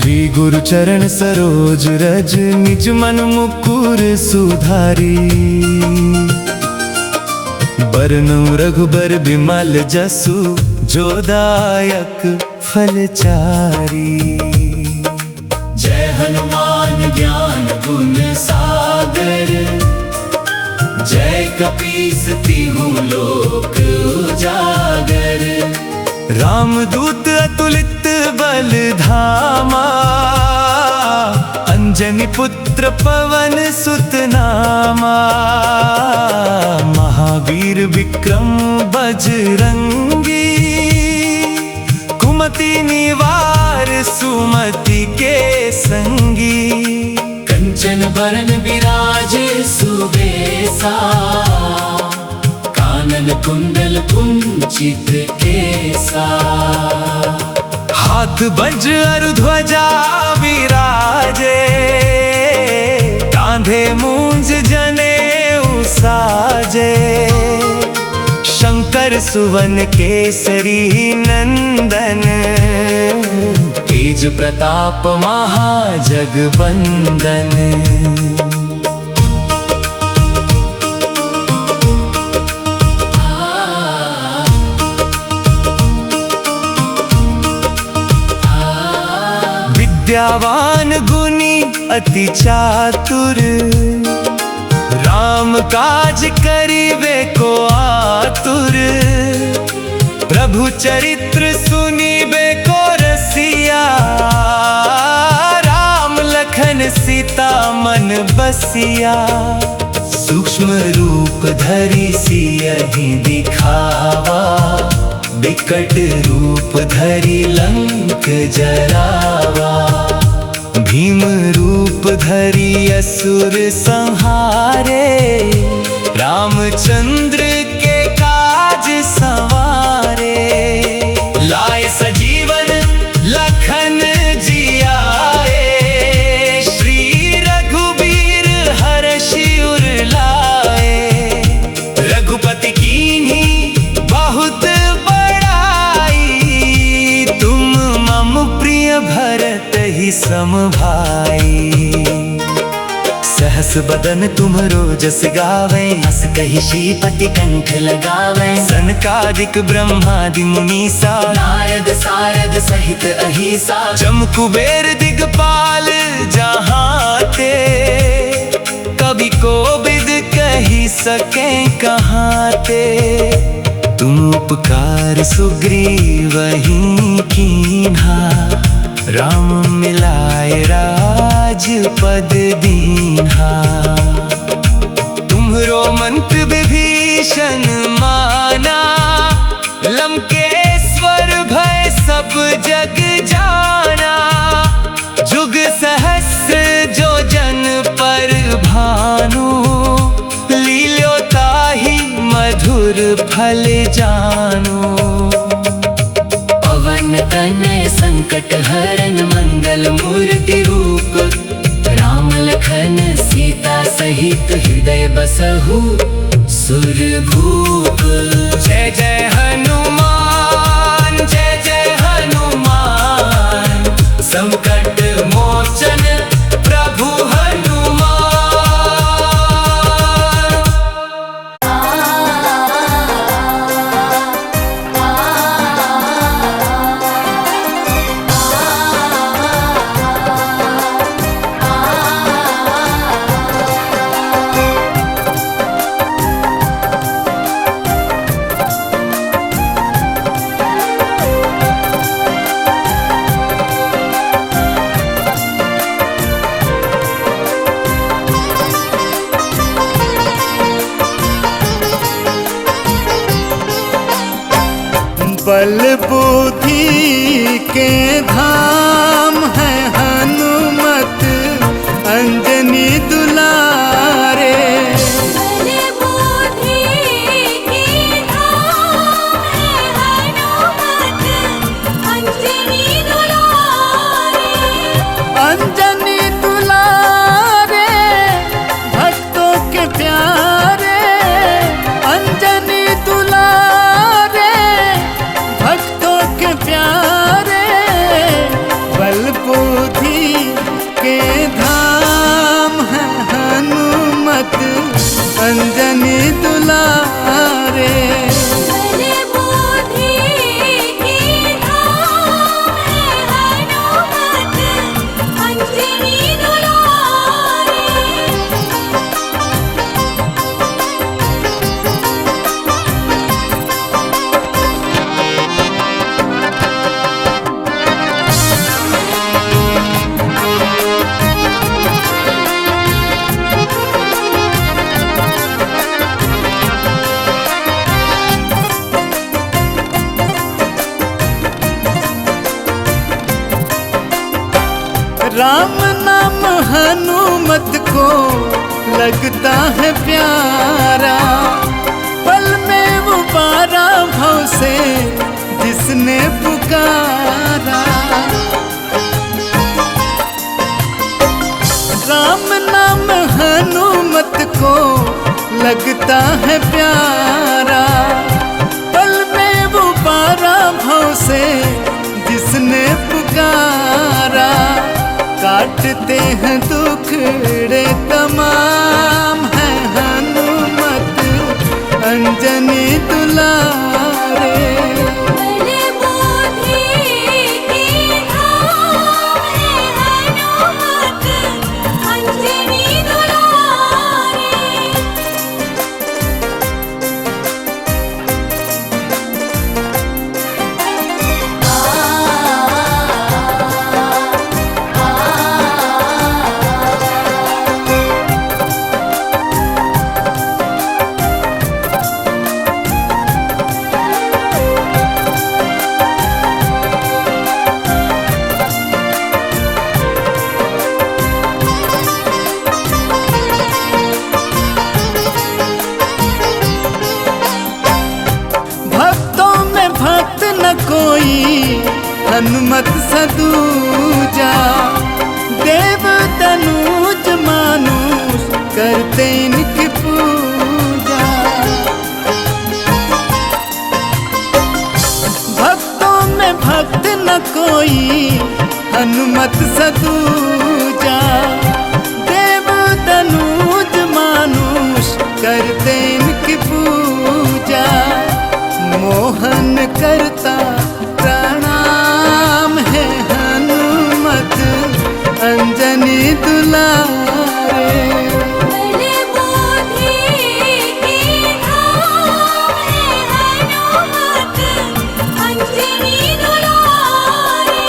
श्री गुरु चरण सरोज रज, निज मन मुकुर सुधारी। बरनउँ रघुबर बिमल जसु, जो दायक फलचारी। जय हनुमान ज्ञान गुण सागर, जय कपीस तिहुँ लोक उजागर। रामदूत अतुलित बल धामा, अंजनी पुत्र पवन सुत नामा। महावीर विक्रम बजरंगी, कुमति निवार सुमति के संगी। कंचन बरन विराजे सुबेसा, कानन कुंडल कुंचित केसा। हाथ वज्र और ध्वजा विराजे, कांधे मूंज जनेऊ साजे। शंकर सुवन केसरी नंदन, तेज प्रताप महाजगबंदन। विद्यावान गुणी अति चातुर, राम काज करिबे को आतुर। प्रभु चरित्र सुनिबे को रसिया, राम लखन सीता मन बसिया। सूक्ष्म रूप धरि सियहि दिखावा, विकट रूप धरि लंक जरावा। भीम रूप धरि असुर संहारे, रामचंद्र के काज संवारे। लाए सजीवन लखन जियाए, श्री रघुबीर हरषि उर लाए। रघुपति कीन्ही बहुत बड़ाई, तुम मम प्रिय भरत ही सम भाई। सहस बदन तुमरो जस गावे, हस कहि श्रीपति कंठ लगावे। सनकादिक ब्रह्मादि मुनीसा, नारद सारद सहित अहिसा। जम कुबेर दिगपाल जहाते, कवि कोविद कहि सके कहाते। तुम उपकार सुग्रीवहि कीन्हा, राम मिलाए राजपद दीन्हा। तुम्हरो मंत्र विभीषण माना, लंकेश्वर भय सब जग जाना। जुग सहस्र जो जन पर भानु, लील्यो ताहि मधुर फल जानु। पवन तनय संकट हरन मंगल मूर्ति रूप, राम लखन सीता सहित हृदय बसहु सुरभूप। जय जय हनुमान, जय जय हनुमान। संकट मोचन प्रभु हनुमान। बल बुद्धि के धाम है हनुमत, अंजनी दुलारे। बल बुद्धि के धाम है हनुमत, अंजनी दुलारे। अंजनी दुलारे, भक्तों के प्यारे। अंजनी दुलारे, भक्त बुद्धि के धाम है हनुमत अंजनी दुलारे। बल बुद्धि की धाम है हनुमत अंजनी दुलारे। राम नाम हनुमत को लगता है प्यारा, पल में उबारा भव से जिसने पुकारा। राम नाम हनुमत को लगता है प्यारा, पल में उबारा भव से जिसने पुकारा। काटते हैं दुखड़े तमाम है हनुमत अंजनी दुलारे। बल बुद्धि की धाम है हनुमत अंजनी दुलारे। भक्तों में भक्त न कोई हनुमत सदूजा, देव तनुज मानुष करते इनकी पूजा। भक्तों में भक्त न कोई हनुमत सदूजा, देव तनुज मानुष करते इनकी पूजा। मोहन करता प्रणाम है हनुमत अंजनी दुलारे। बल बुद्धि की धाम है हनुमत अंजनी दुलारे।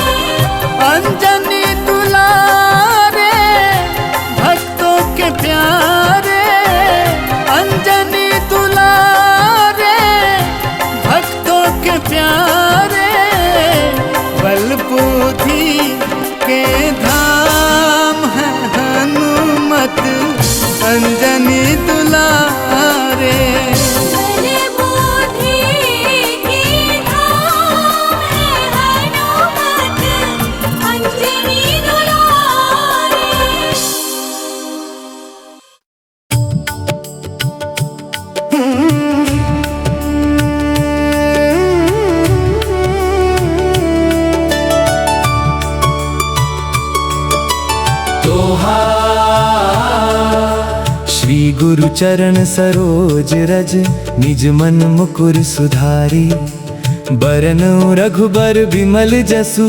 अंजनी दुलारे भक्तों के प्यारे, अंजनी दुलारे भक्तों के प्यारे। बल बुद्धि के धाम है हनुमत अंजनी दुलारे। बल बुद्धि की धाम है हनुमत अंजनी दुलारे। श्री गुरु चरण सरोज रज निज मन मुकुर सुधारी। बरनउँ रघुबर बिमल जसु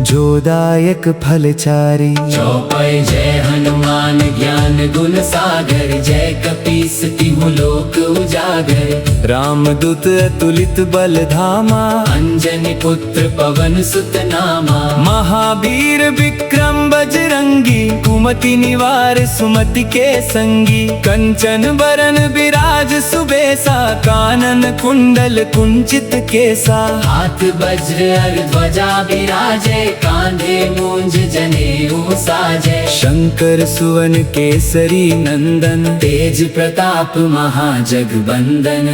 जो दायक फलचारी। चौपाई जय हनुमान ज्ञान गुण सागर, जय कपीस तिहु लोक उजागर। रामदूत अतुलित बल धामा, अंजनी पुत्र पवन सुत नामा। महावीर विक्रम बजरंगी, कुमति निवार सुमति के संगी। कंचन बरन बिराज सुबेसा, कानन कुंडल कुंचित केसा। हाथ वज्र और ध्वजा विराजे, कांधे मूंज जनेऊ साजे। शंकर सुवन केसरी नंदन, तेज प्रताप महाजगबंदन।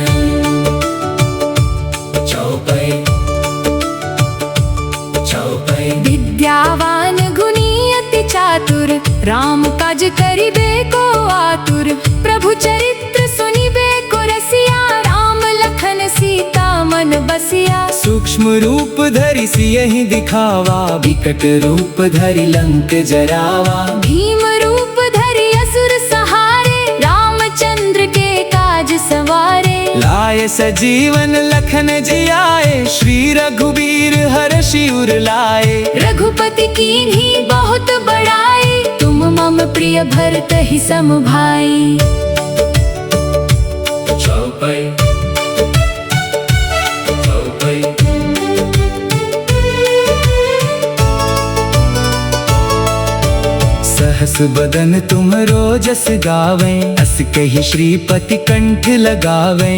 चौपाई चौपाई विद्यावान गुणी अति चातुर, राम काज करिबे को आतुर। प्रभु चरित्र सुनिबे को रसिया, राम लखन सीता मन बसिया। सूक्ष्म रूप धरि सियहि दिखावा, विकट रूप धरि लंक जरावा। भीम रूप धरि असुर सहारे, रामचंद्र के काज सवारे। लाए सजीवन लखन जियाए, श्री रघुबीर हर्षि उर लाए। रघुपति कीन्ही बहुत बड़ाई, तुम मम प्रिय भरत ही सम भाई। चौपाई चौपाई सहस बदन तुम्हरो जस गावे, अस कहि श्रीपति कंठ लगावे।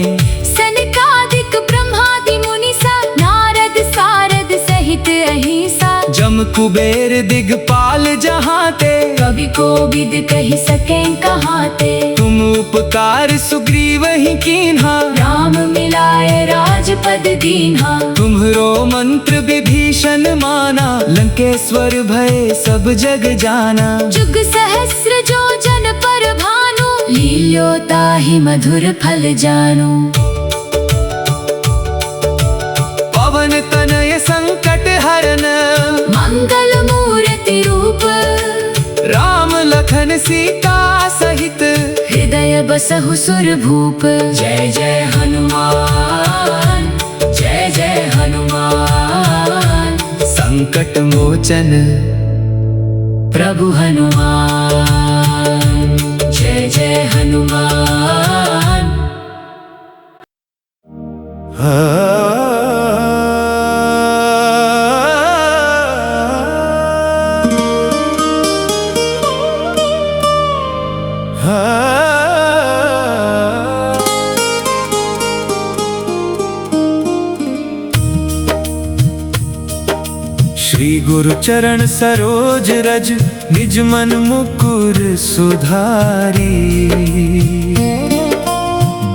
सनकादिक ब्रह्मादि मुनीसा, नारद सारद सहित अहिसा। जम कुबेर दिगपाल जहाते, कवि कोविद कहि सके कहाते। तुम उपकार सुग्रीव ही कीन्हा, राम मिलाए राजपद दीन्हा। तुम्हरो मंत्र विभीषण माना, लंकेश्वर भय सब जग जाना। जुग सहस्र जो जन पर भानु, लील्यो ताहि मधुर फल जानु। पवन तनय संकट हरन, मंगल मूर्ति रूप। राम लखन सीता सहित, हृदय बसहु सुर भूप। जय जय हनुमान, जय जय हनुमान। संकट मोचन प्रभु हनुमान, जय जय हनुमान। श्री गुरु चरण सरोज रज, निज मन मुकुर सुधारी।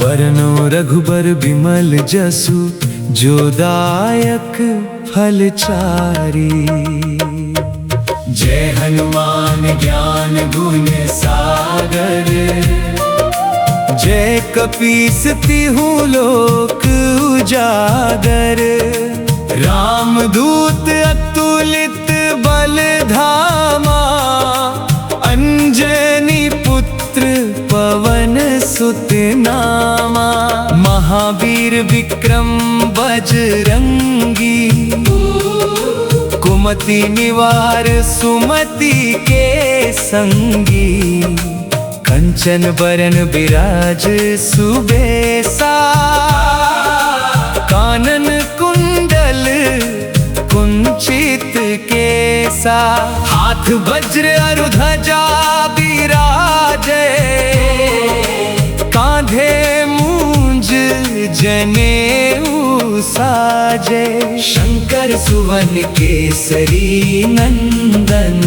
बरनो रघुबर बिमल जसु, जो दायक फल चारी। जय हनुमान ज्ञान गुण सागर, जय कपीस तिहु लोक उजागर। रामदूत अतुलित बल धामा, अंजनी पुत्र पवन सुत नामा। महावीर विक्रम बजरंगी, कुमति निवार सुमति के संगी। कंचन बरन बिराज सुबेसा, कानन कुंडल कुंचित केसा। हाथ वज्र अरु ध्वजा बिराजे, कांधे मूंज जनेऊ साजे। शंकर सुवन केसरी नंदन,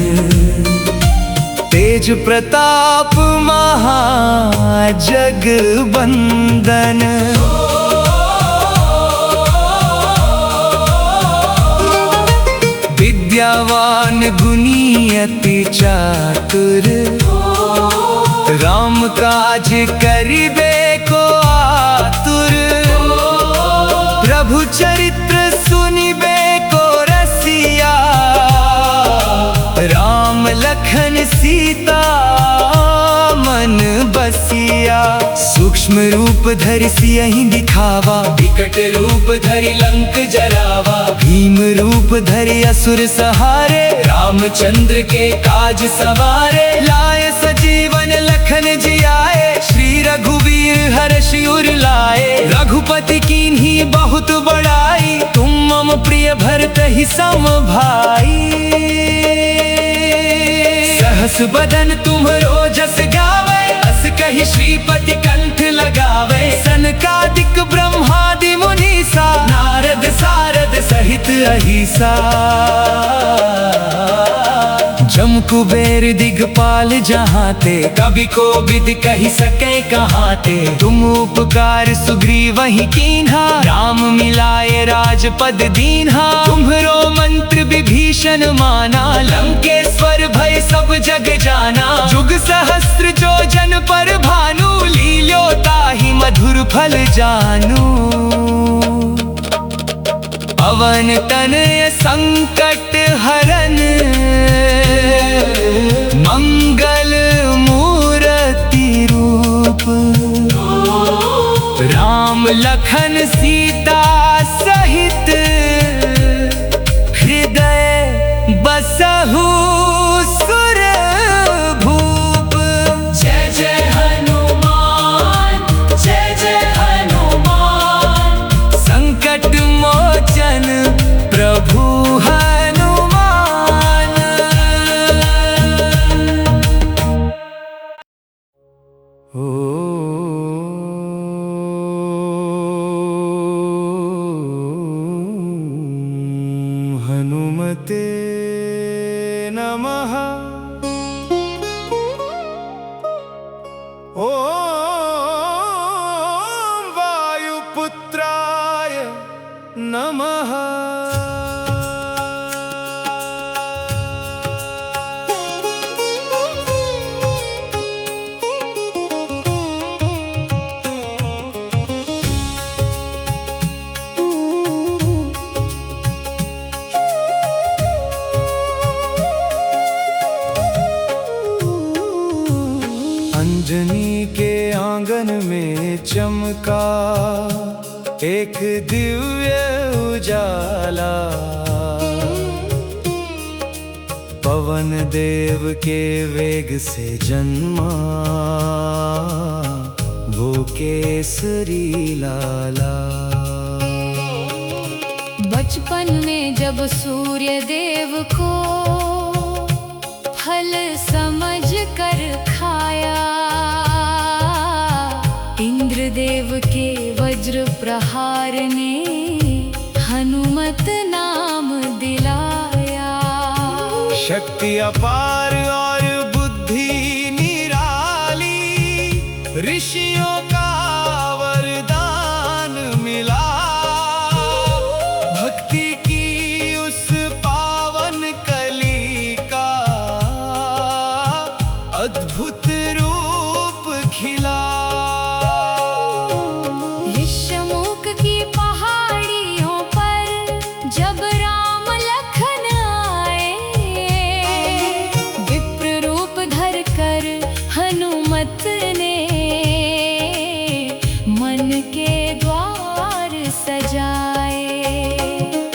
तेज प्रताप महाजगबंदन। विद्यावान गुणी अति चातुर, राम काज करिबे को आतुर। प्रभु चरित्र सुनिबे को रसिया, राम लखन सीता मन बसिया। सूक्ष्म रूप धरि सियहि दिखावा, विकट रूप धरि लंक जरावा। भीम रूप धरि असुर सहारे, रामचंद्र के काज सवारे। लाए सजीवन लखन जियाए, श्री रघुवीर हर्षि उर लाए। रघुपति कीन्ही बहुत बड़ाई, तुम मम प्रिय भरत ही सम भाई। सहस बदन तुम्हरो जस गावे, अस कहि श्रीपति कंठ लगावे। सनकादिक ब्रह्मादि मुनीसा, नारद सारद सहित अहिसा। जम कुबेर दिगपाल जहाते, कवि कोविद कहि सके कहाते। तुम उपकार सुग्रीव ही कीन्हा, राम मिलाए राजपद दीन्हा। तुम्हरो मंत्र विभीषण माना, लंकेश्वर भय सब जग जाना। जुग सहस्र जो जन पर भानु, लील्यो ताहि मधुर फल जानू। पवन तनय संकट हरन, मंगल मूर्ति रूप। राम लखन सीता सहित, हृदय बसहु सुर भूप। जय जय हनुमान, जय जय हनुमान। संकट मोचन प्रभु हनुमान। हनुमते नमः। ॐ वायुपुत्राय नमः। अंजनी के आंगन में चमका एक दिव्य उजाला। पवन देव के वेग से जन्मा वो केसरी लाला। बचपन में जब सूर्य देव को फल समझ कर खाया, इंद्रदेव के वज्र प्रहार ने हनुमत नाम दिलाया। शक्ति अपार और बुद्धि निराली, ऋषियों का वरदान मिला। भक्ति की उस पावन कली का अद्भुत रूप खिला। ऋष्यमुख की पहाड़ियों पर जब राम लखन आए, विप्र रूप धर कर हनुमत ने मन के द्वार सजाए।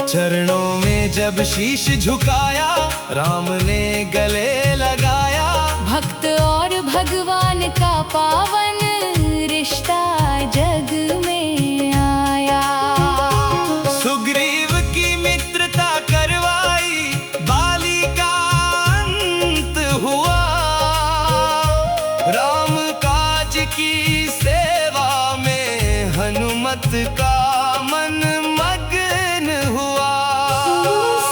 चरणों में जब शीश झुकाया, राम ने गले लगाया। भक्त और भगवान का पावन रिश्ता जग में आया। सुग्रीव की मित्रता करवाई, बाली का अंत हुआ। राम काज की सेवा में हनुमत का मन मग्न हुआ।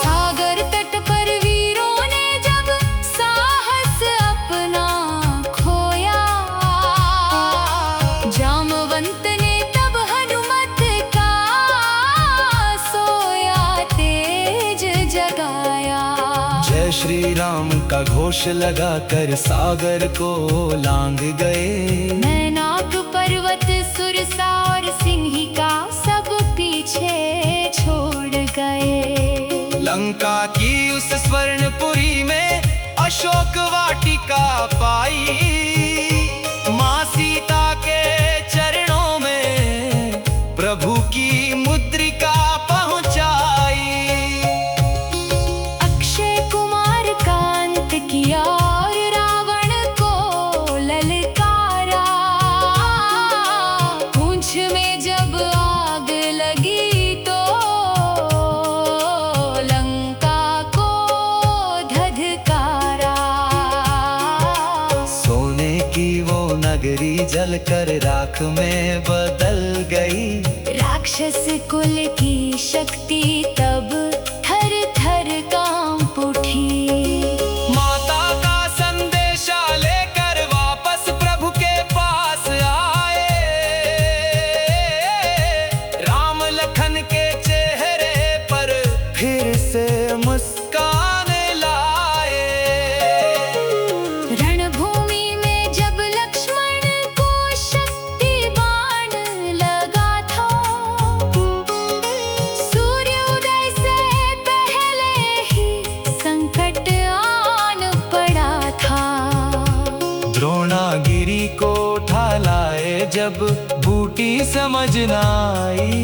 सागर तट पर वीरों ने जब साहस अपना खोया, जामवंत ने तब हनुमत का सोया तेज जगाया। जय श्री राम का घोष लगाकर सागर को लांग गए। मैनाक पर्वत सुरसा और सिंहिका सब पीछे छोड़ गए। लंका की उस स्वर्णपुरी में अशोक वाटिका पाई। माँ सीता के चरणों में प्रभु की मुद्रिका पहुंचाई। अक्षय कुमार कांत किया और रावण को ललकारा। पूंछ में जब आग लगी तो लंका को धधकारा। सोने की वो नगरी जलकर राख में बदल गई। राक्षस कुल की शक्ति तब थर थर कांप उठी। माता का संदेशा लेकर वापस प्रभु के पास आए। राम लखन के चेहरे पर फिर से मुस्कान लाए। रणभूमि में जब लक्ष्मण को शक्ति बाण लगा था, सूर्य उदय जब बूटी समझ न आई।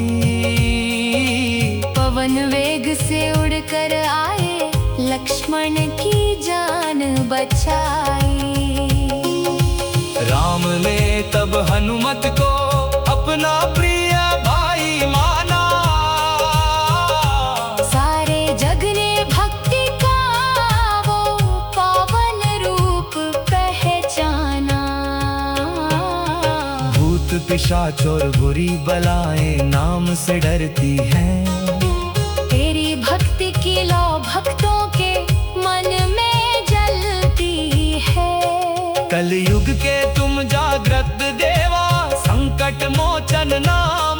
पवन वेग से उड़कर आए, लक्ष्मण की जान बचाई। राम ने तब हनुमत को अपना प्रिय भाई माना। सारे जग ने भक्ति का वो पावन रूप पहचाना। भूत पिशाच और बुरी बलाएं नाम से डरती हैं। तेरी भक्ति की लौ भक्तों के मन में जलती है। कलयुग के तुम जागृत देवा, संकट मोचन नाम।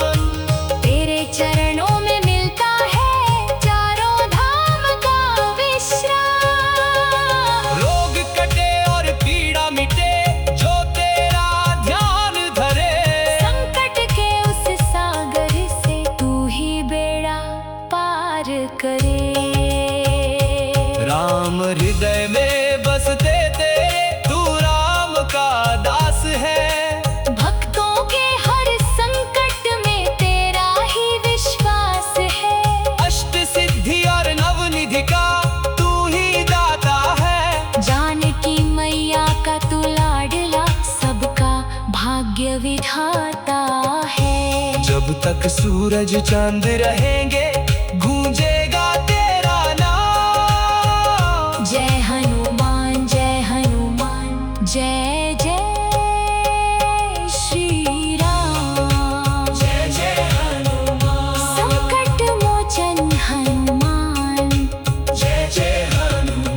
तेरे चरणों में मिलता है चारों धाम का विश्राम। रोग कटे और पीड़ा मिटे, जो तेरा ध्यान धरे। संकट के उस सागर से तू ही बेड़ा पार करे। राम हृदय में बसते तेरे, तू राम का दास है। भक्तों के हर संकट में तेरा ही विश्वास है। अष्ट सिद्धि और नवनिधि का तू ही दाता है। जानकी मैया का तू लाडला, सबका भाग्य विधाता है। जब तक सूरज चांद रहेंगे, गूंजेगा तेरा नाम। जय हनुमान, जय हनुमान, जय जय श्री राम। जय जय हनुमान, संकट मोचन हनुमान। जय जय हनुमान।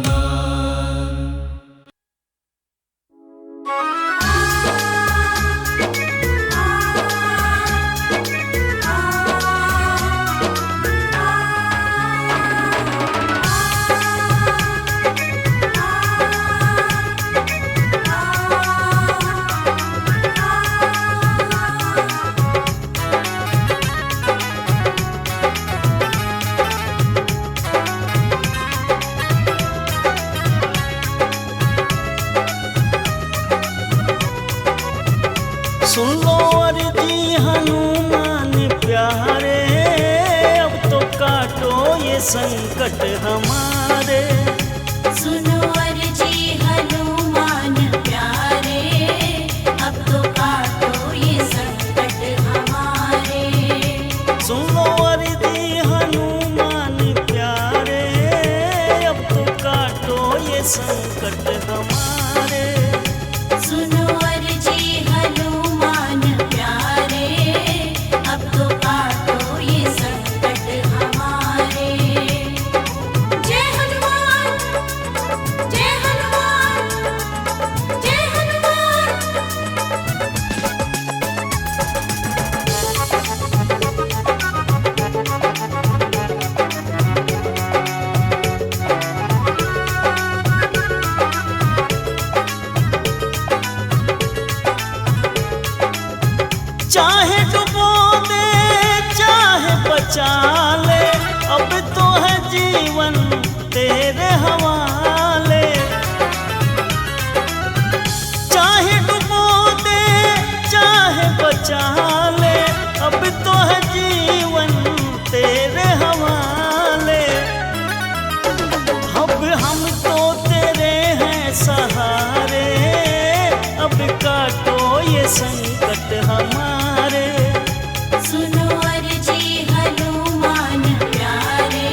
सुन लो अर्जी हनुमान प्यारे, अब तो काटो ये संकट हमारे। सुनो अर्जी हनुमान प्यारे, अब तो काटो ये संकट हमारे। सुन लो अर्जी हनुमान प्यारे, अब तो काटो ये संकट हमारे। सुनो अर्जी हनुमान प्यारे, अब तो काटो ये संकट हमारे। जय हनुमान, जय हनुमान, जय हनुमान। चाहे डुबो दे चाहे बचा ले, अब तो है जीवन तेरे हवाले। चाहे डुबो दे चाहे बचा ले, अब तो है जीवन तेरे हवाले। अब हम तो तेरे हैं सहारे, अब काटो ये संकट हमारे। सुनो अर्जी हनुमान प्यारे,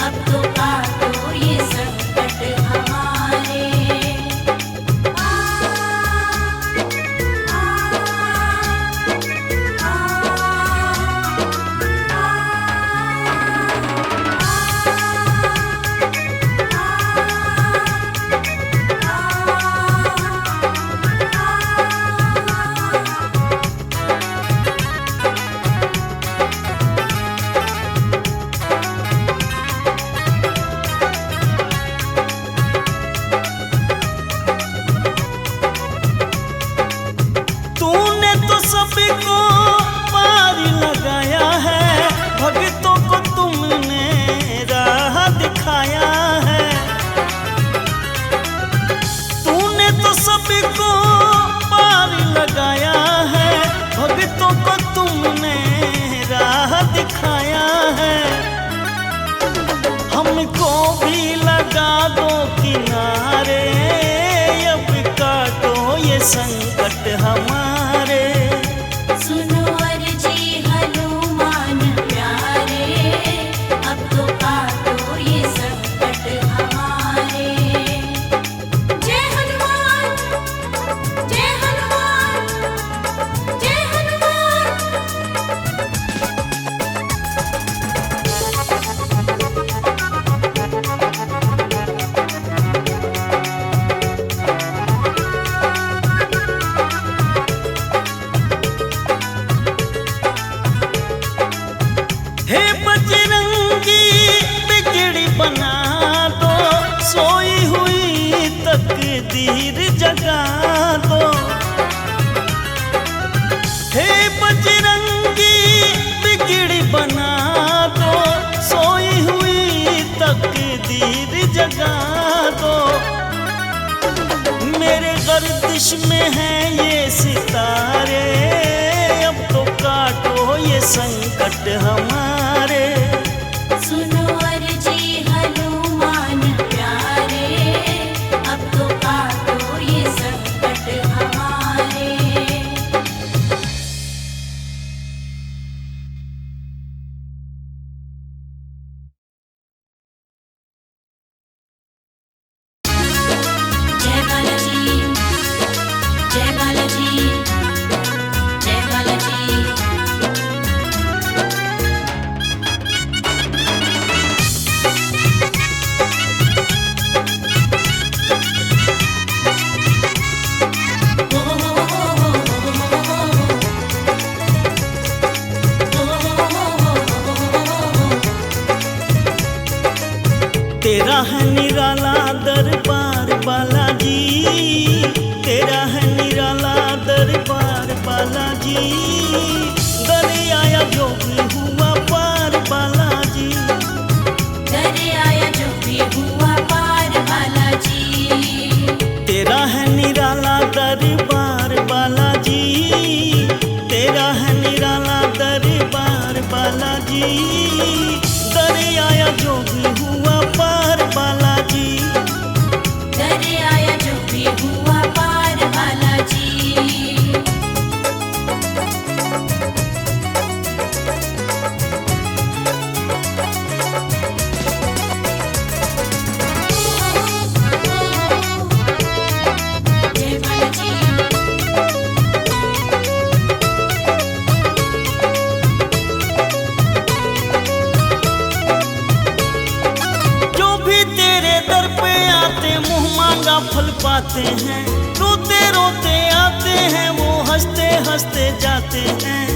अब तो काटो ये संकट हमारे। तूने तो सबको पारी लगाया है, भक्तों को तुमने राह दिखाया है। तूने तो सबको पारी लगाया है, संकट हमारे। सुनो अर्जी हनुमान प्यारे, अब तो काटो ये संकट हमारे। जय हनुमान, जय हनुमान, जय हनुमान। हे बजरंगी बिगड़ी बना दो, सोई हुई तकदीर जगा दो। हे बजरंगी बिगड़ी बना दो, सोई हुई तकदीर जगा दो। मेरे गर्दिश में है ये सितारे, अब तो काटो ये संकट हमारे। सुनो अर्जी हनुमान प्यारे, अब तो काटो ये संकट हमारे। जय बालाजी, जय बालाजी, जय बालाजी। तेरा है निराला दरबार बालाजी, तेरा है निराला दरबार बालाजी। दरिया जो भी हुआ पार बालाजी, दरिया जो भी हुआ पार बालाजी। तेरा है निराला दरबार बालाजी, तेरा है निराला दरबार बालाजी। दरिया जो भी हुआ पार बालाजी, दरिया जो भी हुआ पार बालाजी। जय बालाजी, जो भी तेरे दर पे आते मुंह मांगा फल पाते हैं। रोते रोते आते हैं वो हंसते हंसते जाते हैं।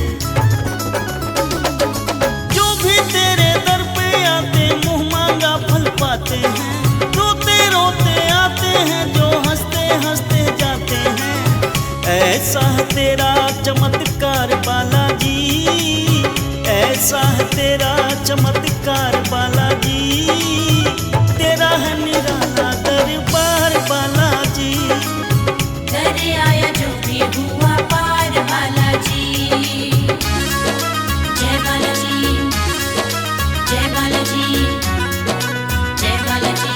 जो भी तेरे दर पे आते मुंह मांगा फल पाते हैं। रोते रोते आते हैं जो हंसते हंसते जाते हैं। ऐसा है तेरा चमत्कार बालाजी, ऐसा है तेरा चमत्कार बालाजी। तेरा है निराला दरबार बालाजी, दरिया जो भी हुआ पार बालाजी। जय बालाजी, जय बालाजी, जय बालाजी।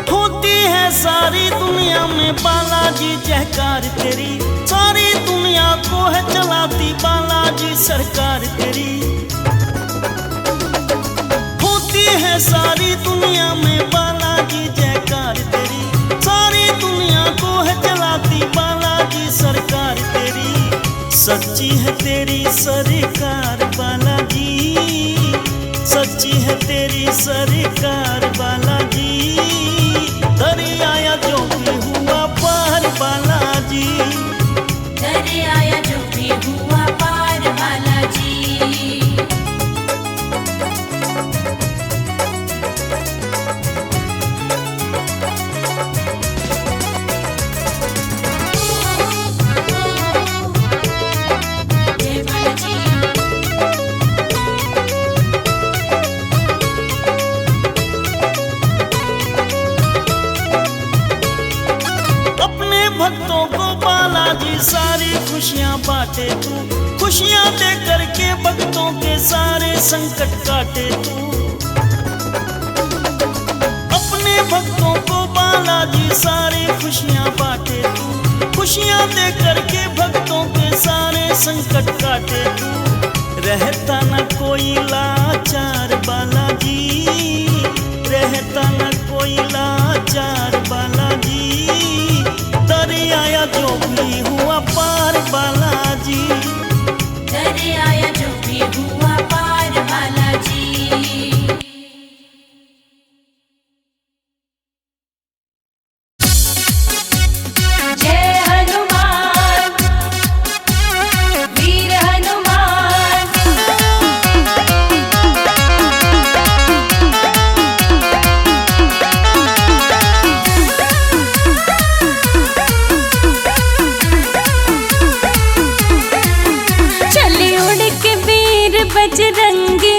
होती है सारी दुनिया में बालाजी जयकार तेरी। सारी दुनिया को है चलाती बालाजी सरकार तेरी। होती है सारी दुनिया में बालाजी जयकार तेरी। सारी दुनिया को है चलाती बालाजी सरकार तेरी। सच्ची है तेरी सरकार बालाजी, सच्ची है तेरी सरकार बालाजी। दरिया जो भी हुआ पार बालाजी, दरिया जो भी हुआ पार बालाजी। जय बालाजी, खुशियाँ बांटे तू, खुशियाँ दे करके भक्तों के सारे संकट काटे तू। अपने भक्तों को बालाजी सारी खुशियाँ बांटे तू, खुशियाँ दे करके भक्तों के सारे संकट काटे तू। रहता न कोई लाचार बालाजी, रहता न कोई लाचार बालाजी, दर आया जो भी हुआ पार बालाजी, दर आया जो भी हुआ पार बालाजी। जय हनुमान वीर हनुमान। चले उड़ के वीर बजरंगी,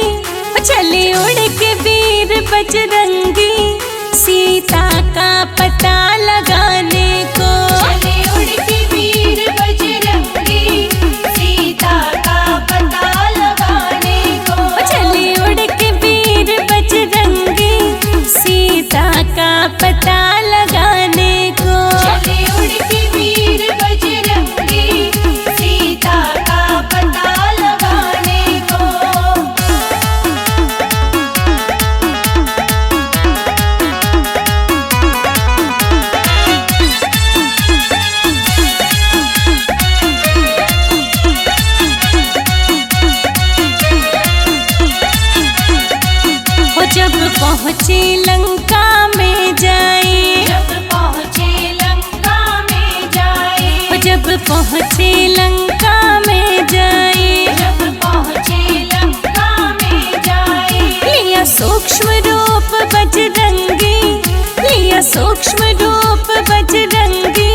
चले उड़ के वीर बजरंगी, सीता का पता लगाने को। चले उड़ के वीर बजरंगी, सीता का पता लगाने को। चले उड़ के वीर बजरंगी, सीता का पता लगाने को। चले उड़ के वीर बजरंगी, सीता का पता लगाने को। वो जब पहुँचे लंका में जाए, जब पहुँचे लंका में जाए, वो जब पहुँचे लंका में जाए, जब पहुँचे लंका में जाए। लिया सूक्ष्म रूप बजरंगी, लिया सूक्ष्म रूप बजरंगी,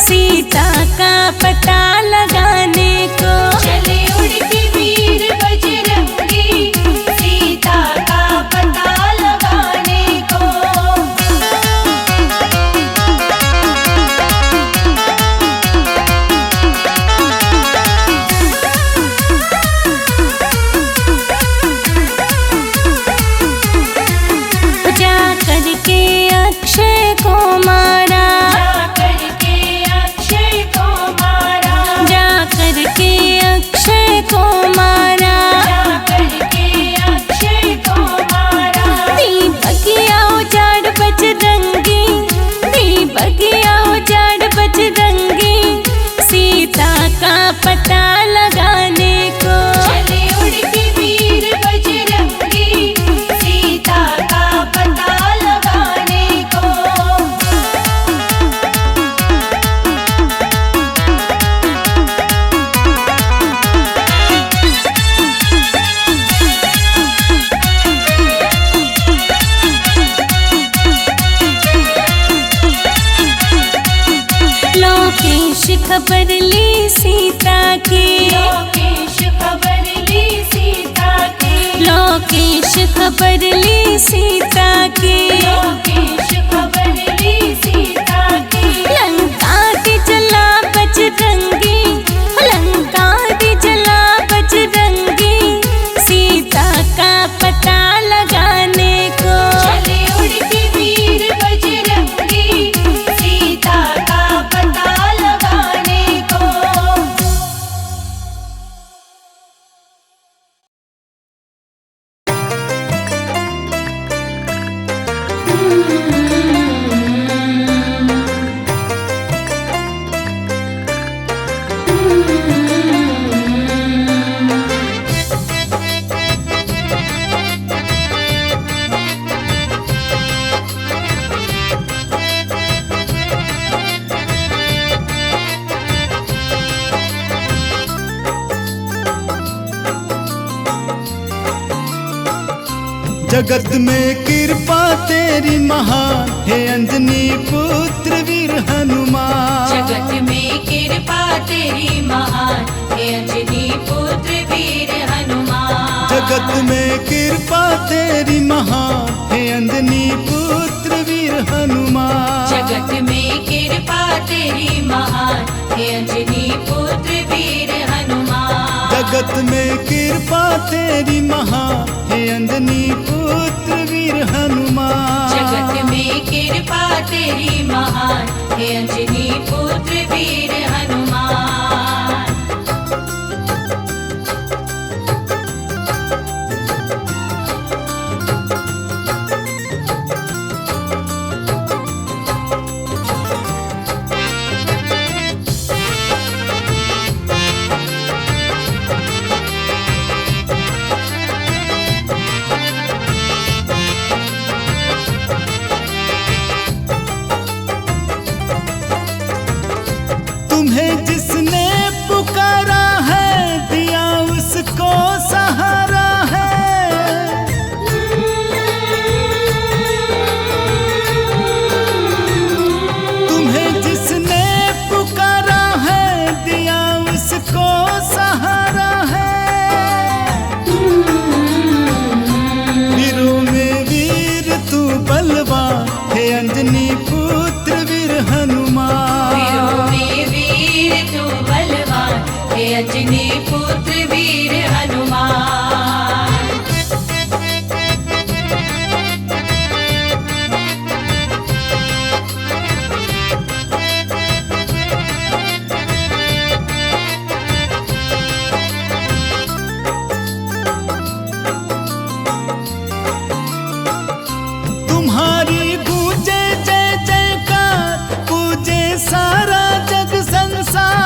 सीता का पता लगाने को। चले उड़ के वीर बजरंगी, सीता का पता लगाने को। जा करके अक्षय को मारा, जा करके अक्षय को मारा, जा करके अक्षय को मारा। जा करके अक्षय को मारा। दीपकिया उजाड़ बजरंगी, दीपकिया उजाड़ बजरंगी, सीता का पता लगाने को। चले उड़ के वीर बजरंगी, सीता का पता लगाने को। लोकेश खबर ली सीता की, लोकेश खबर ली सीता की, लोकेश खबर ली सीता की। लोकेश खबर ली सीता की। लंका दी जला बजरंगी, लंका दी जला बजरंगी, सीता का पता लगाने को। चले उड़ के वीर बजरंगी, सीता का पता लगाने को। जगत में कृपा तेरी महान है अंजनी पुत्र वीर हनुमान। जगत में कृपा तेरी महान हे अंजनी पुत्र वीर हनुमान। जगत में कृपा तेरी महान है अंजनी पुत्र वीर हनुमान। जगत में कृपा तेरी महान हे अंजनी पुत्र तेरी महान हे अंजनी पुत्र वीर हनुमान। जगत में कृपा तेरी महान हे अंजनी पुत्र वीर हनुमान। तुम्हें जिसने पुकारा है दिया उसको सहारा है। तुम्हें जिसने पुकारा है दिया उसको सहारा है। वीरों में वीर तू बलवान हे अंजनी पुत्र वीर हनुमान। वीरों में वीर तू बलवान हे अंजनी पुत्र वीर हनुमान। तुम्हारी गूंजे जय जयकार पूजे सारा जग संसार।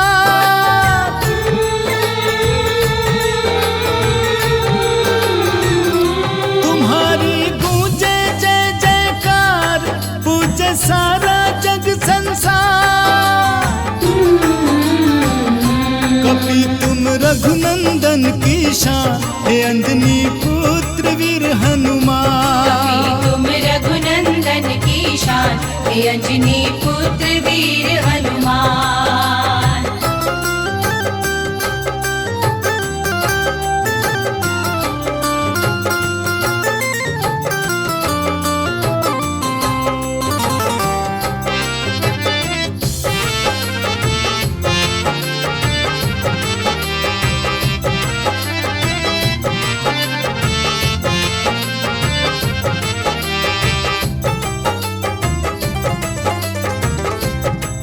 तुम्हारी गूंजे जय जयकार पूजे सारा जग संसार। कपि तुम रघुनंदन की शान हे अंजनी पुत्र वीर हनुमान। कभी तुम रघुनंदन की शान हे अंजनी पुत्र वीर हनुमान।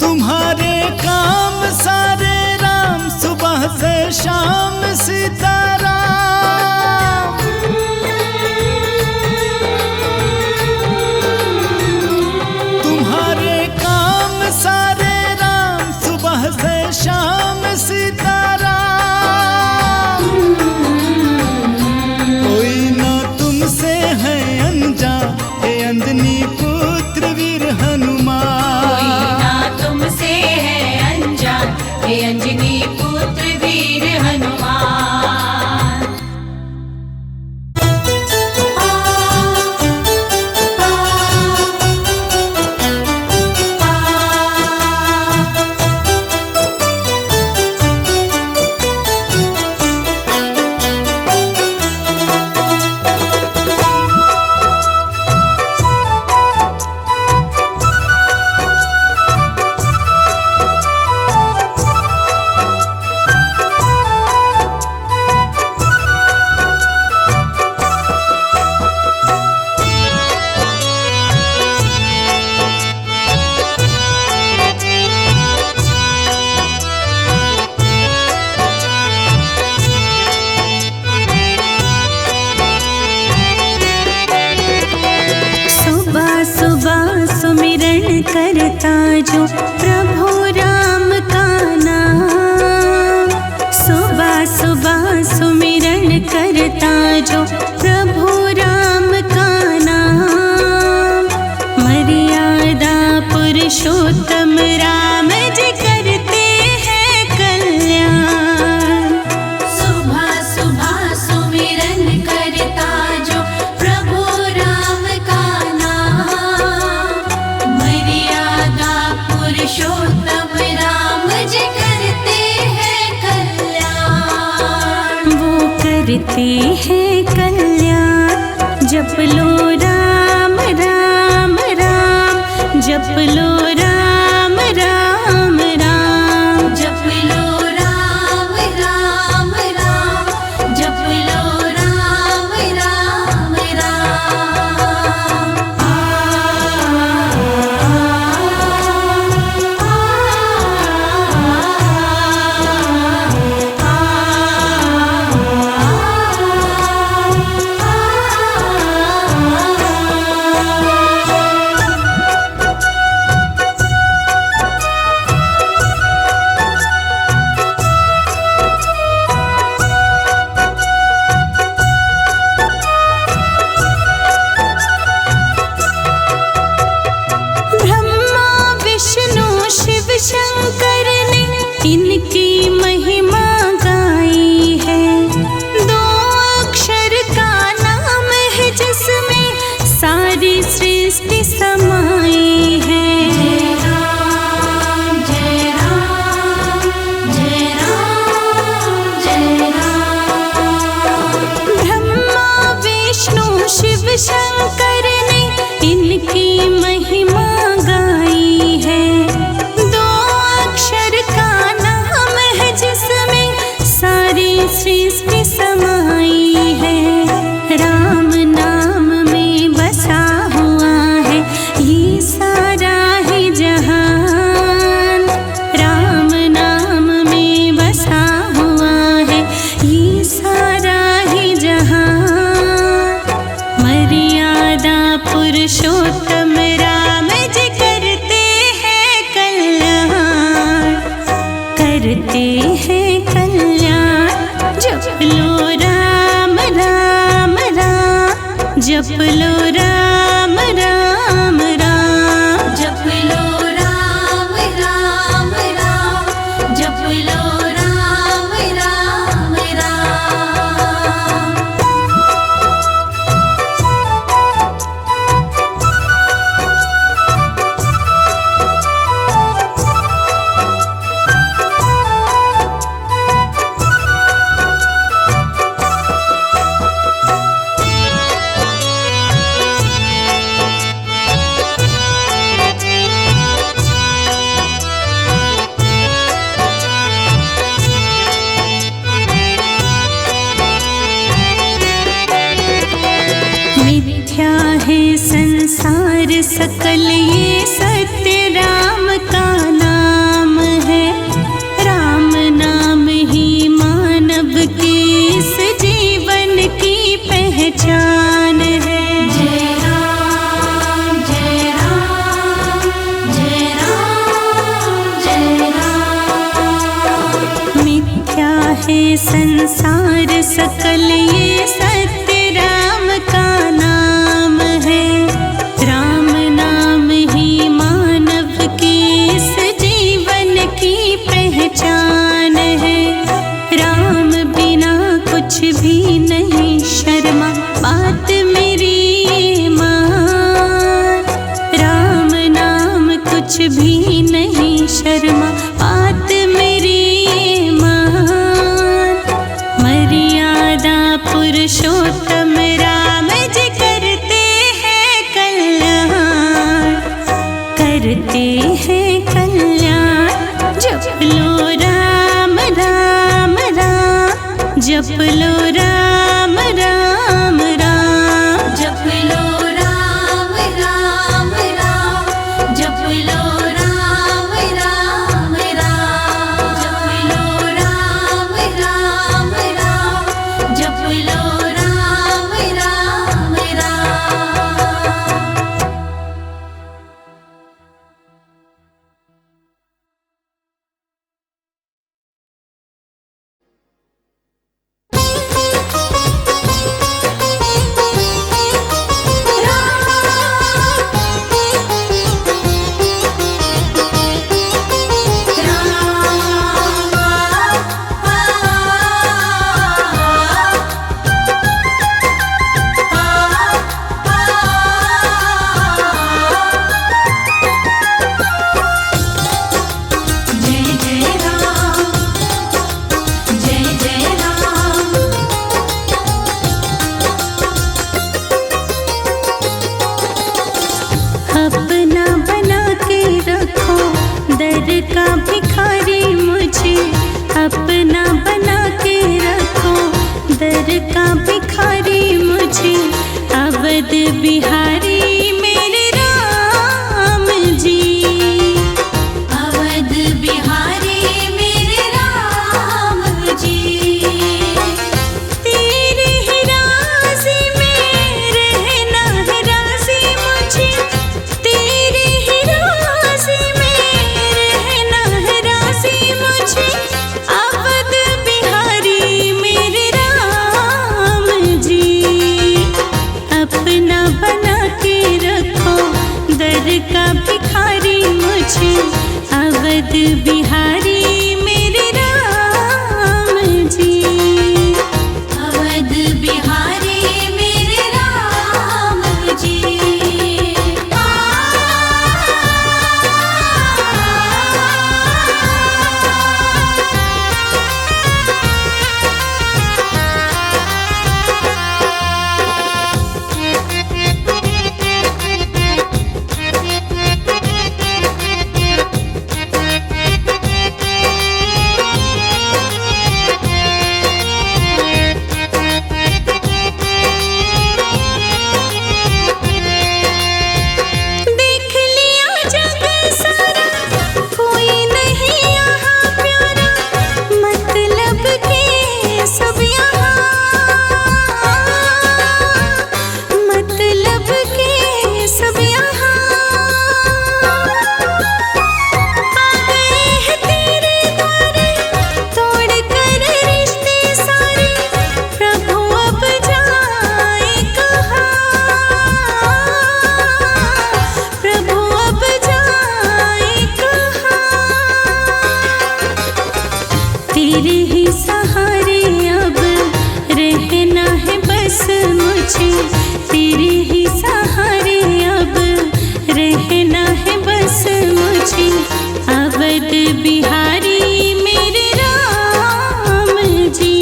तुम्हारे काम सारे राम सुबह से शाम सीताराम। तुम्हारे काम सारे राम सुबह से शाम सीताराम। कोई ना तुमसे है अनजान हे अंजनी पुत्र वीर हनुमान। कोई ना तुमसे है अनजान हे अंजनी पुत्र वीर हनुमान। करता जो प्रभु राम का नाम। सुबह सुबह सुमिरन करता जो प्रभु राम का नाम। मर्यादा पुरुषोत्तम राम जी करते हैं कल्याण। सुबह सुबह सुमिरन करता जो प्रभु राम का नाम। मर्यादा पुरुषोत्तम राम जी करते हैं कल्याण। वो करते हैं कल्याण। जप लो राम राम राम, जप लो राम राम राम, जप लो राम राम राम, जप लो शिव शंकर ने इनकी महिमा गाई है। दो अक्षर का नाम है जिसमें सारी सृष्टि समाई है। राम नाम में बसा हुआ है ये सारा ही जहान। राम नाम में बसा हुआ है ये सारा ही जहान। मर्यादा पुरुषोत्तम राम जी करते हैं कल्याण, करते हैं कल्याण। जप लो राम राम राम, जप लो राम राम राम, जप लो राम राम राम, जप लो राम राम राम। मिथ्या है संसार सकल ये सत्य राम का नाम है। राम नाम ही मानव के इस जीवन की पहचान है। जय राम जय राम जय राम जय राम। मिथ्या है संसार सकल ये सत्य राम का नाम है। राम नाम ही मानव के इस जीवन की पहचान है। राम बिना कुछ भी नहीं शर्मा बात मेरी मान। राम नाम कुछ भी नहीं शर्मा बात मेरी मान। मर्यादा पुरुषोत्तम राम जी करते हैं कल्याण, करते हैं कल्याण। जप लो राम राम राम, जप लो राम राम राम, जप लो राम राम राम, जप लो राम राम राम, जप लो राम राम राम, जप लो राम राम राम। अपना बना के रखो दर का भिखारी मुझे। अपना बना के रखो दर का भिखारी मुझे। अवध बिहारी मेरे राम जी, अवध बिहारी मेरे राम जी। तेरे ही राज़ी में रहना है राज़ी मुझे। तेरे ही राज़ी में रहना है राज़ी मुझे। अवध बिहारी मेरे राम जी। अपना बना के रखो दर का भिखारी मुझे। अवध बिहारी मेरे राम जी। अवध बिहारी मेरे राम जी। तेरे ही सहारे अब रहना है बस मुझे। अवध बिहारी मेरे राम जी,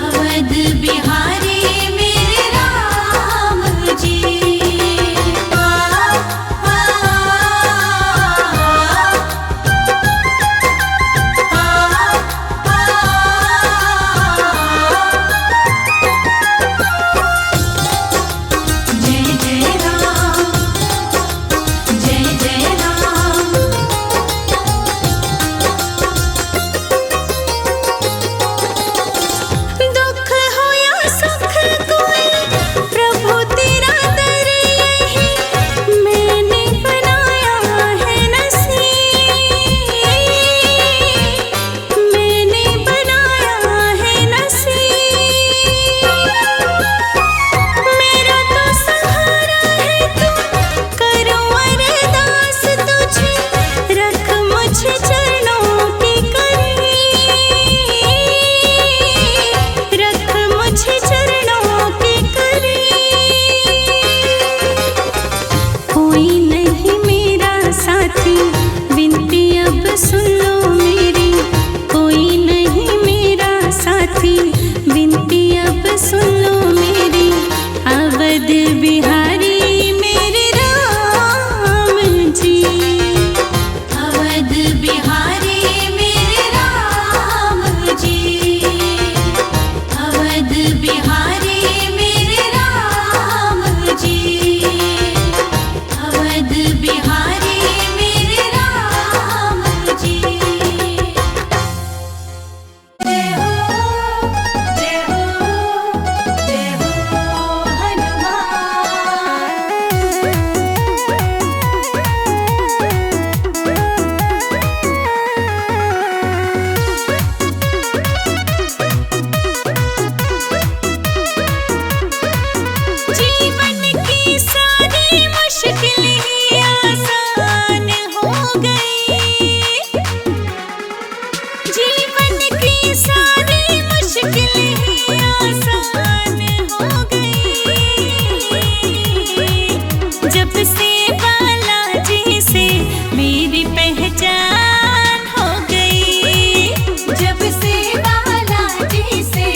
अवध बिहारी मेरे राम जी। जय जय राम, जय जय राम। दुख हो या सुख कोई प्रभु तेरा दर यही मैंने बनाया है नसीब, मैंने बनाया है नसीब। मेरा तो सहारा है तू, करूं अरदास तुझे, रख मुझे चरणों के करीब, रख मुझे चरणों के करीब। कोई नहीं मेरा साथी, विनती अब सुन लो मेरी। कोई नहीं मेरा साथी, विनती अब सुन लो मेरी। अवध बिहारी मेरे राम जी, अवध बिहारी मेरे राम जी, अवध बिहारी मेरे राम जी, अवध बिहारी मेरे राम जी। जय हो, जय हो, जय हो हनुमान। जीवन की सारी मुश्किलें आसान हो गई, जीवन की सारी मुश्किलें आसान हो गई। जब से बालाजी से मेरी पहचान हो गई, जब से बालाजी से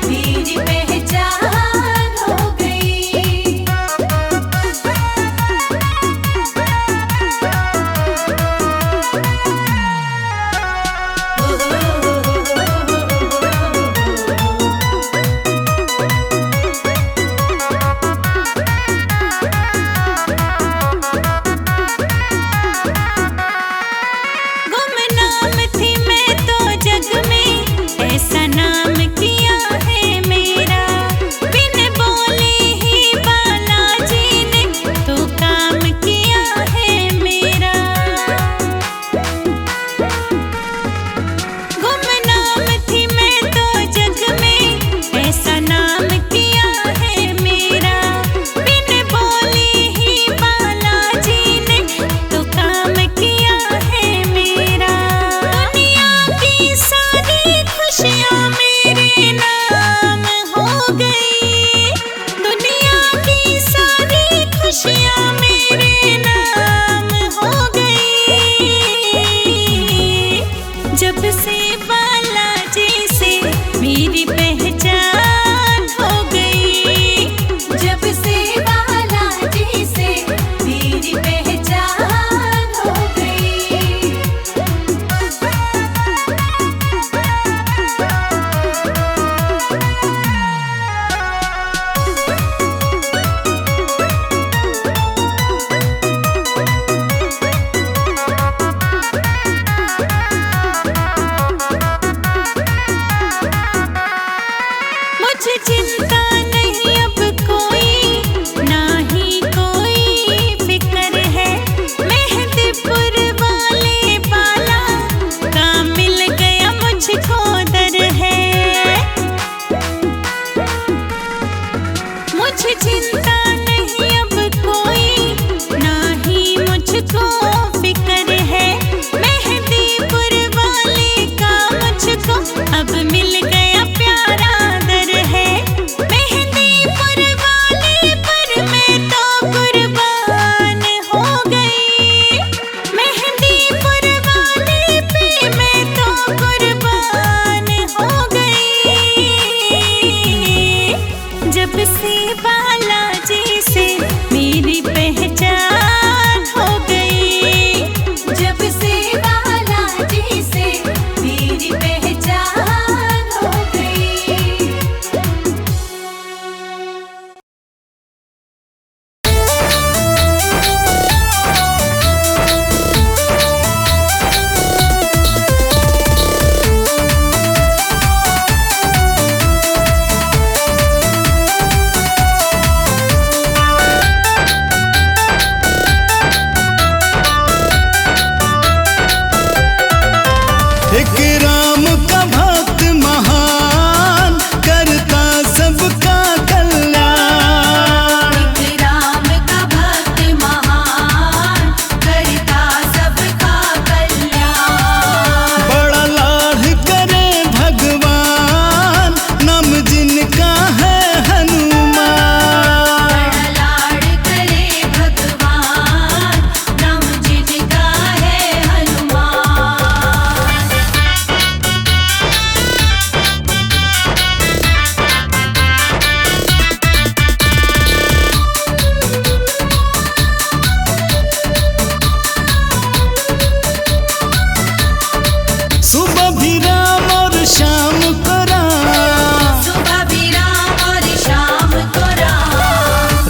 मेरी पहचान हो गई। गुमनाम थी मैं तो जग में, ऐसा नाम किया है मेरा। बिन बोले ही बालाजी ने तो काम किया है मेरा। गुमनाम थी मैं तो जग में, ऐसा नाम किया है मेरा। बिन बोले ही बालाजी ने तो काम किया है मेरा। दुनिया की सारी खुशियाँ मेरे नाम हो गई, दुनिया की सारी खुशियाँ मेरे नाम हो गई। जब से बालाजी से मेरी पहचान हो गई, जब से बालाजी से मेरी पहचान हो गई। मुझे चिंता नहीं अब कोई, ना ही कोई फिक्र है। मेहंदीपुर वाले बाला का मिल गया मुझको दर है। मुझे चिंता नहीं अब कोई, ना ही मुझको फिक्र है। मेहंदीपुर वाले का मुझको अब मिल गया प्यारा दर है। मेहंदीपुर वाले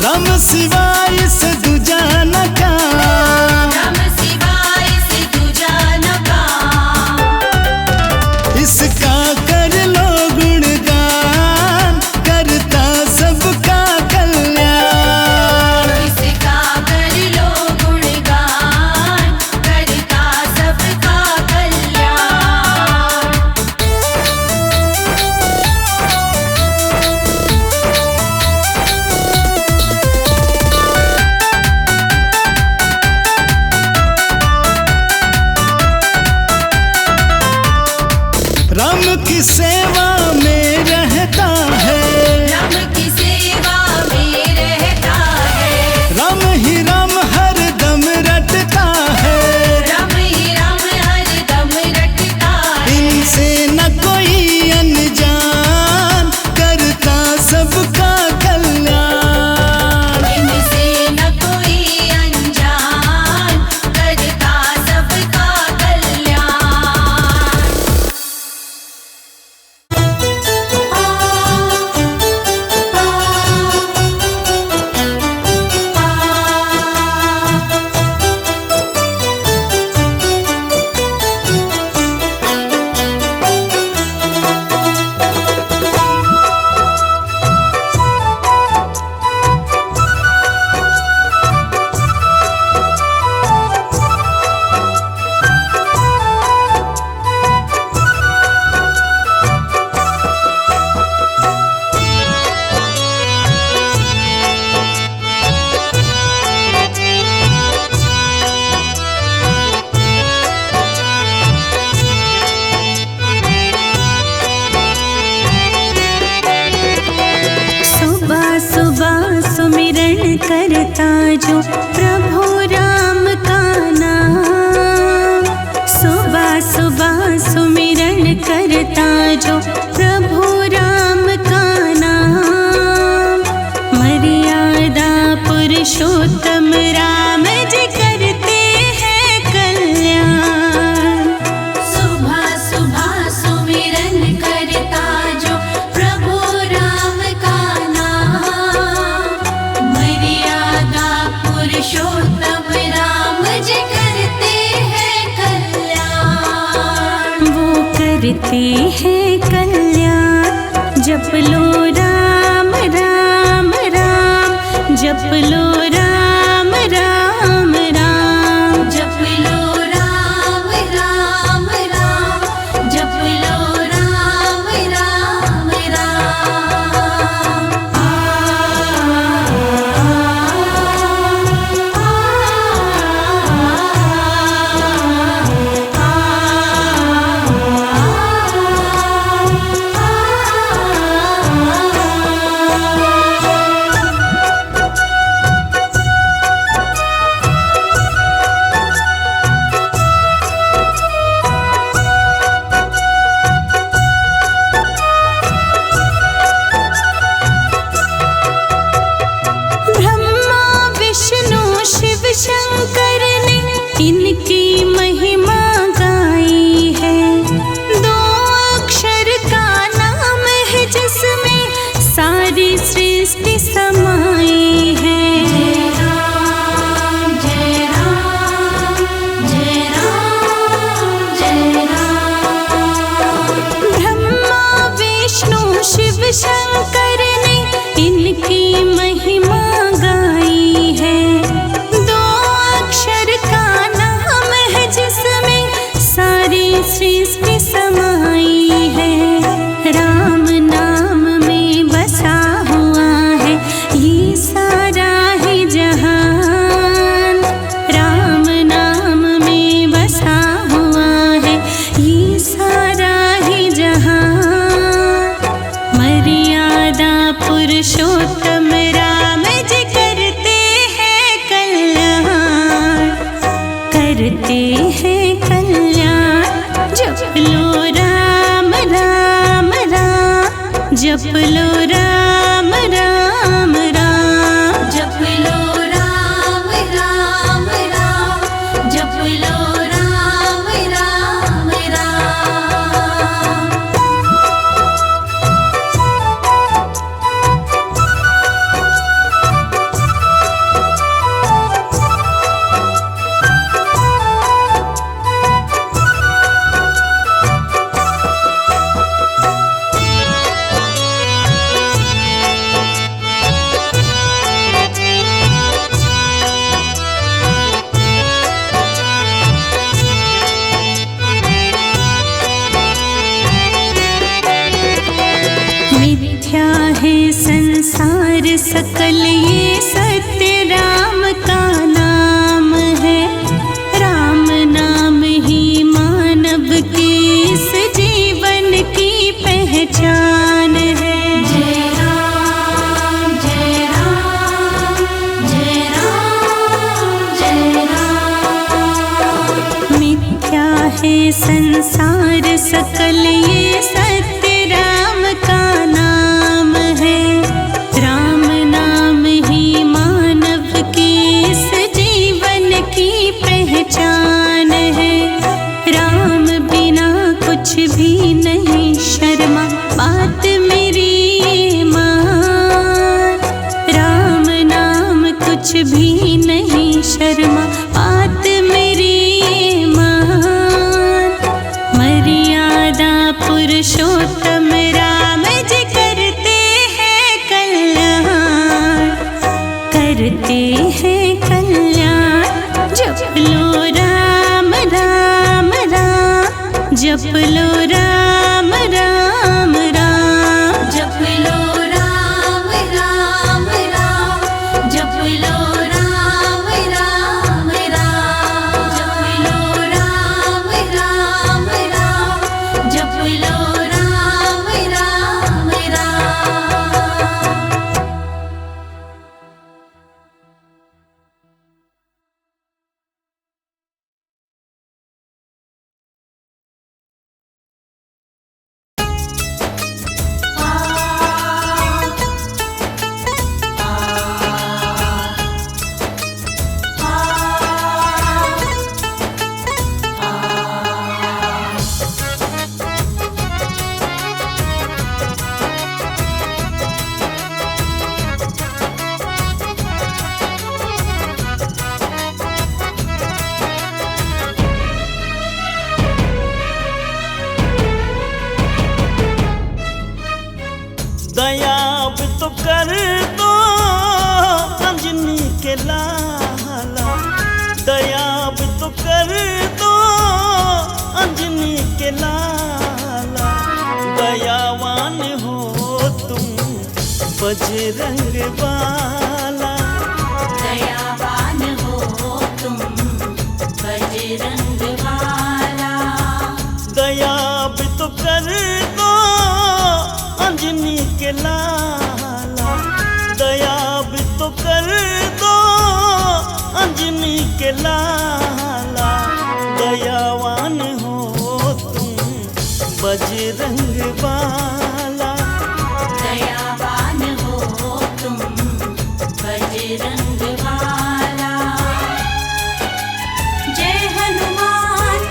राम सिवाय से दूजा न काम, राम सिवाय से दूजा न काम। इसका कर लो गुणगान, करता सबका कल्याण। इसका कर लो गुणगान, करता सबका कल्याण। राम की सेवा में रहता है, राम की सेवा में रहता है। राम ही राम हर दम रटता है। राम ही राम हर दम रटता है। इनसे न कोई अनजान, करता सबका कल्याण। इनसे न कोई अनजान, करता सबका कल्याण। सुबह सुबह सुमिरन करता जो प्रभु राम का नाम। सुबह सुबह सुमिरन करता जो प्रभु राम का नाम। मर्यादा पुरुषोत्तम राम जी करते हैं कल्याण। सुबह सुबह सुमिरन करता जो प्रभु राम का नाम। मर्यादा पुरुषोत्तम राम जी करते हैं कल्याण। वो करते हैं कल्याण। जप लो राम राम राम, जप लो राम राम राम। जप लो राम राम राम, जप लो राम राम राम। ब्रह्मा विष्णु शिव शंकर ने इनकी महिमा गाई है। दो अक्षर का नाम है जिसमें सारी सृष्टि समाई है। जय राम जय राम, जय राम जय राम। ब्रह्मा विष्णु शिव शंकर ने इनकी महिमा गाई है। दो अक्षर का नाम है जिसमें सारी सृष्टि समाई है। राम नाम में बसा हुआ है ये सारा ही जहान। राम नाम में बसा हुआ है ये सारा ही जहान। मर्यादा पुरुषोत्तम राम जी करते हैं कल्याण। करते हैं कल्याण। जप लो राम राम राम, जप लो राम राम राम। जप लो राम राम राम, जप लो राम राम राम। सकल ये सत्य राम का नाम है। राम नाम ही मानव के इस जीवन की पहचान है। जय राम जय राम जय राम जय राम। मिथ्या है संसार सकल ये सत्य राम का नाम है। राम नाम ही मानव की इस जीवन की पहचान है। राम बिना कुछ भी नहीं शर्मा बात मेरी मान। राम नाम कुछ भी नहीं शर्मा बात मेरी मान। मर्यादा पुरुषोत्तम राम जी करते हैं कल्याण, करते हैं कल्याण। जप लो राम राम राम, जप लो राम राम राम। जप लो राम राम राम, जप लो राम राम राम। जप लो राम राम राम, जप लो राम राम राम। दया अब तो कर दो अंजनी के लाला। दया अब तो कर दो अंजनी के लाला। दयावान हो तुम बजरंग वाला। दयावान हो तुम बजरंग वाला। दया अब तो कर दो अंजनी के लाला। दया अब तो कर दो अंजनी के लाला। दयावान हो तुम बजरंग वाला। दयावान हो तुम बजरंग वाला। जय हनुमान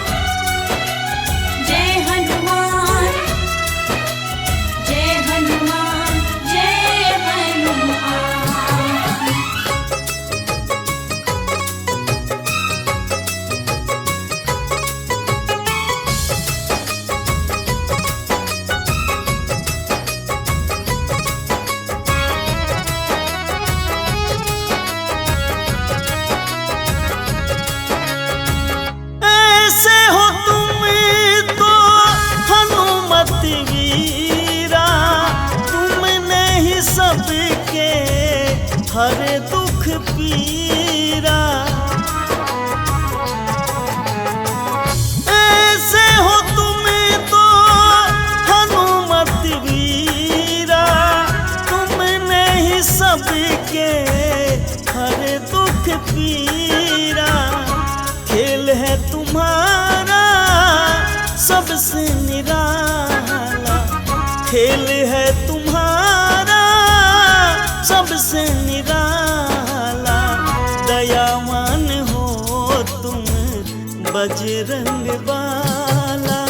जय हनुमान जय हनुमान जय हनुमान। ऐसे हो तुम तो हनुमत वीरा। तुमने ही सबके हर दुख पीरा। ऐसे हो तुम तो हनुमत वीरा। तुमने ही सबके हर दुख पीरा। खेल है तुम्हारा सबसे निराला। खेल है तुम्हारा सबसे निराला। दयावान हो तुम बजरंग वाला।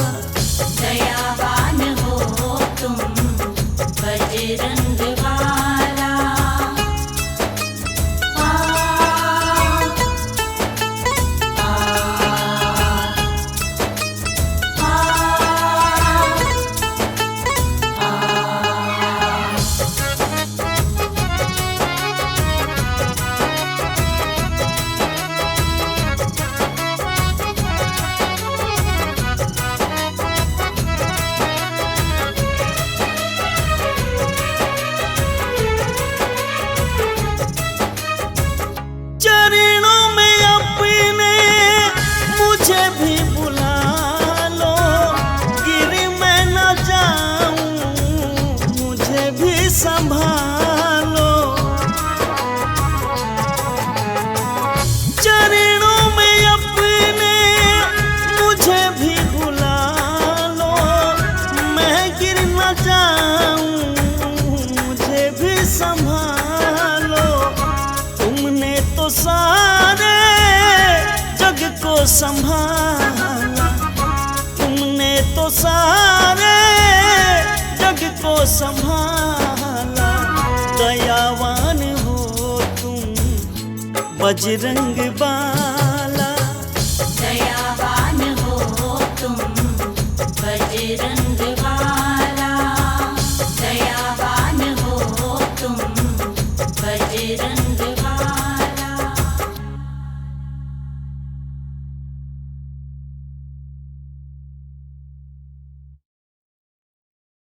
दयावान हो तुम बजरंग वाला। संभाला, तुमने तो सारे जग को संभाला। दयावान हो तुम बजरंग बान।